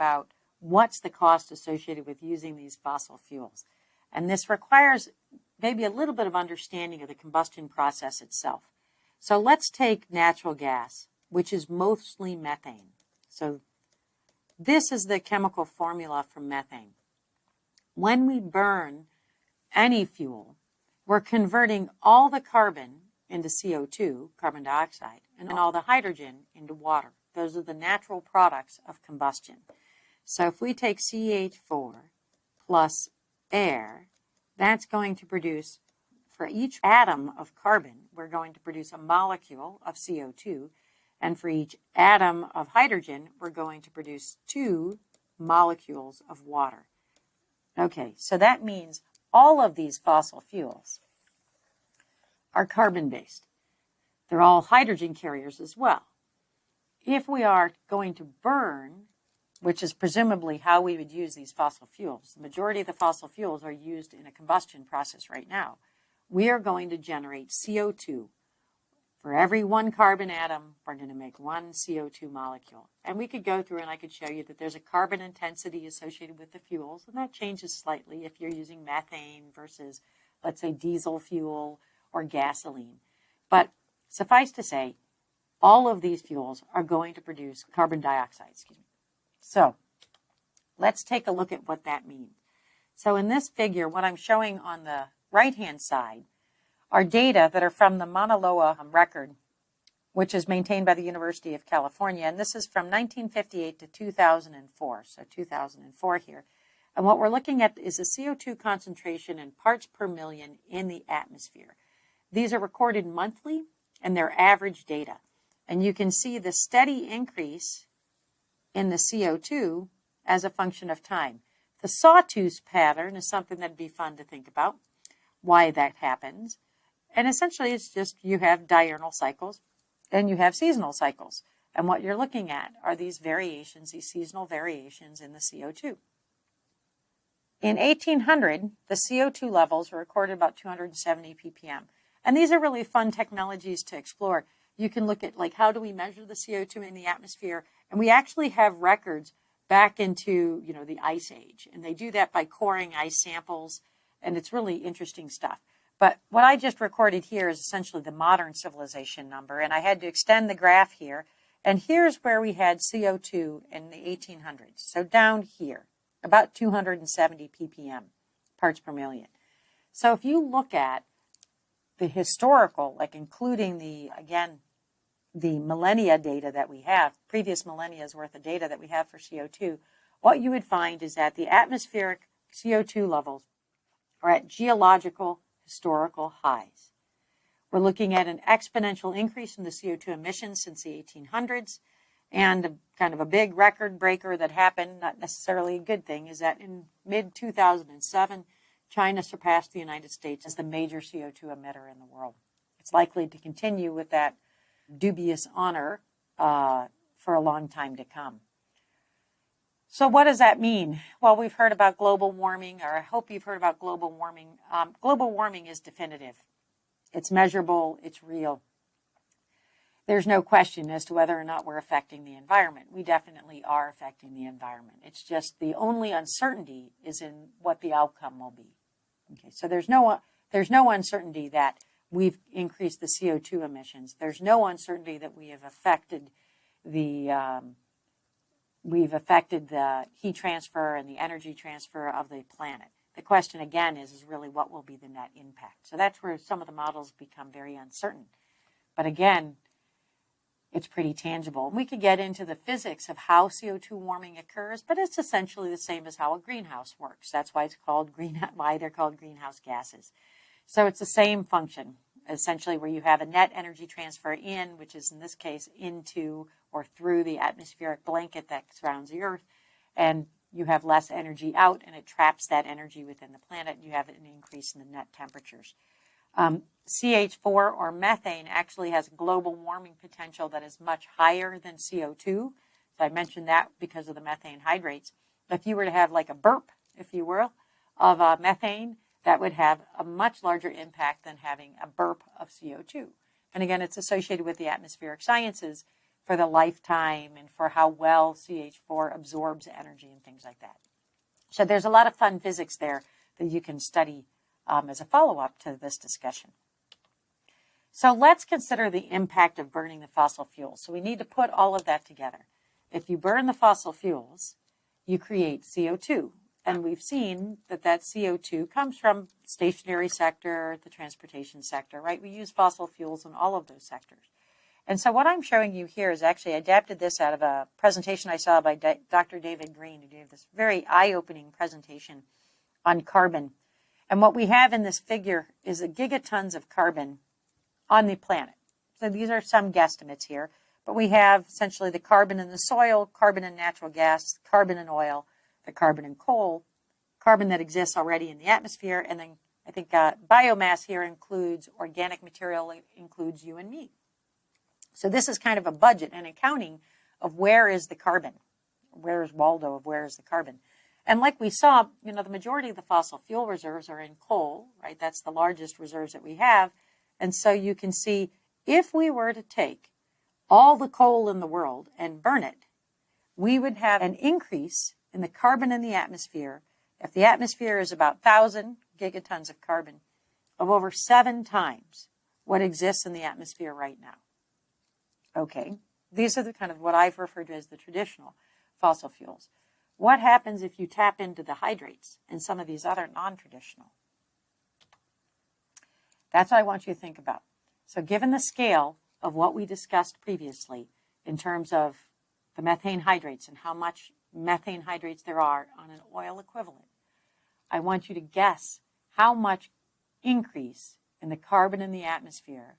about what's the cost associated with using these fossil fuels. And this requires maybe a little bit of understanding of the combustion process itself. So let's take natural gas, which is mostly methane. So this is the chemical formula for methane. When we burn any fuel, we're converting all the carbon into CO2, carbon dioxide, and all the hydrogen into water. Those are the natural products of combustion. So if we take CH4 plus air, that's going to produce, for each atom of carbon, we're going to produce a molecule of CO2, and for each atom of hydrogen, we're going to produce 2 molecules of water. Okay, so that means all of these fossil fuels are carbon-based. They're all hydrogen carriers as well. If we are going to burn, which is presumably how we would use these fossil fuels, the majority of the fossil fuels are used in a combustion process right now, we are going to generate CO2. For every 1 carbon atom, we're going to make 1 CO2 molecule. And we could go through and I could show you that there's a carbon intensity associated with the fuels, and that changes slightly if you're using methane versus, let's say, diesel fuel or gasoline. But suffice to say, all of these fuels are going to produce carbon dioxide. So let's take a look at what that means. So in this figure, what I'm showing on the right-hand side are data that are from the Mauna Loa record, which is maintained by the University of California. And this is from 1958 to 2004, so 2004 here. And what we're looking at is the CO2 concentration in parts per million in the atmosphere. These are recorded monthly, and they're average data. And you can see the steady increase in the CO2 as a function of time. The sawtooth pattern is something that'd be fun to think about, why that happens. And essentially, it's just you have diurnal cycles and you have seasonal cycles. And what you're looking at are these variations, these seasonal variations in the CO2. In 1800, the CO2 levels were recorded about 270 ppm. And these are really fun technologies to explore. You can look at, like, how do we measure the CO2 in the atmosphere? And we actually have records back into, the Ice Age. And they do that by coring ice samples. And it's really interesting stuff. But what I just recorded here is essentially the modern civilization number. And I had to extend the graph here. And here's where we had CO2 in the 1800s. So down here, about 270 ppm, parts per million. So if you look at the historical, like including the millennia data that we have, previous millennia's worth of data that we have for CO2, what you would find is that the atmospheric CO2 levels are at geological historical highs. We're looking at an exponential increase in the CO2 emissions since the 1800s, and kind of a big record breaker that happened, not necessarily a good thing, is that in mid-2007, China surpassed the United States as the major CO2 emitter in the world. It's likely to continue with that dubious honor for a long time to come. So what does that mean? Well, we've heard about global warming, or I hope you've heard about global warming. Global warming is definitive. It's measurable. It's real. There's no question as to whether or not we're affecting the environment. We definitely are affecting the environment. It's just the only uncertainty is in what the outcome will be. Okay, so there's no uncertainty that we've increased the CO2 emissions. There's no uncertainty that we have affected the heat transfer and the energy transfer of the planet. The question again is really what will be the net impact. So that's where some of the models become very uncertain. But again, it's pretty tangible. We could get into the physics of how CO2 warming occurs, but it's essentially the same as how a greenhouse works. That's why why they're called greenhouse gases. So it's the same function, essentially, where you have a net energy transfer in, which is in this case into or through the atmospheric blanket that surrounds the Earth, and you have less energy out, and it traps that energy within the planet. You have an increase in the net temperatures. CH4 or methane actually has global warming potential that is much higher than CO2. So I mentioned that because of the methane hydrates. If you were to have like a burp, if you will, of methane, that would have a much larger impact than having a burp of CO2. And again, it's associated with the atmospheric sciences. for the lifetime and for how well CH4 absorbs energy and things like that. So there's a lot of fun physics there that you can study as a follow-up to this discussion. So let's consider the impact of burning the fossil fuels. So we need to put all of that together. If you burn the fossil fuels, you create CO2. And we've seen that that CO2 comes from stationary sector, the transportation sector, right? We use fossil fuels in all of those sectors. And so what I'm showing you here is actually I adapted this out of a presentation I saw by Dr. David Green, who gave this very eye-opening presentation on carbon. And what we have in this figure is a gigatons of carbon on the planet. So these are some guesstimates here, but we have essentially the carbon in the soil, carbon in natural gas, carbon in oil, the carbon in coal, carbon that exists already in the atmosphere, and then I think biomass here includes organic material, includes you and me. So this is kind of a budget and accounting of where is the carbon, where is Waldo of where is the carbon. And like we saw, the majority of the fossil fuel reserves are in coal, right? That's the largest reserves that we have. And so you can see if we were to take all the coal in the world and burn it, we would have an increase in the carbon in the atmosphere. If the atmosphere is about 1,000 gigatons of carbon, of over 7 times what exists in the atmosphere right now. Okay, these are the kind of what I've referred to as the traditional fossil fuels. What happens if you tap into the hydrates and some of these other non-traditional? That's what I want you to think about. So given the scale of what we discussed previously in terms of the methane hydrates and how much methane hydrates there are on an oil equivalent, I want you to guess how much increase in the carbon in the atmosphere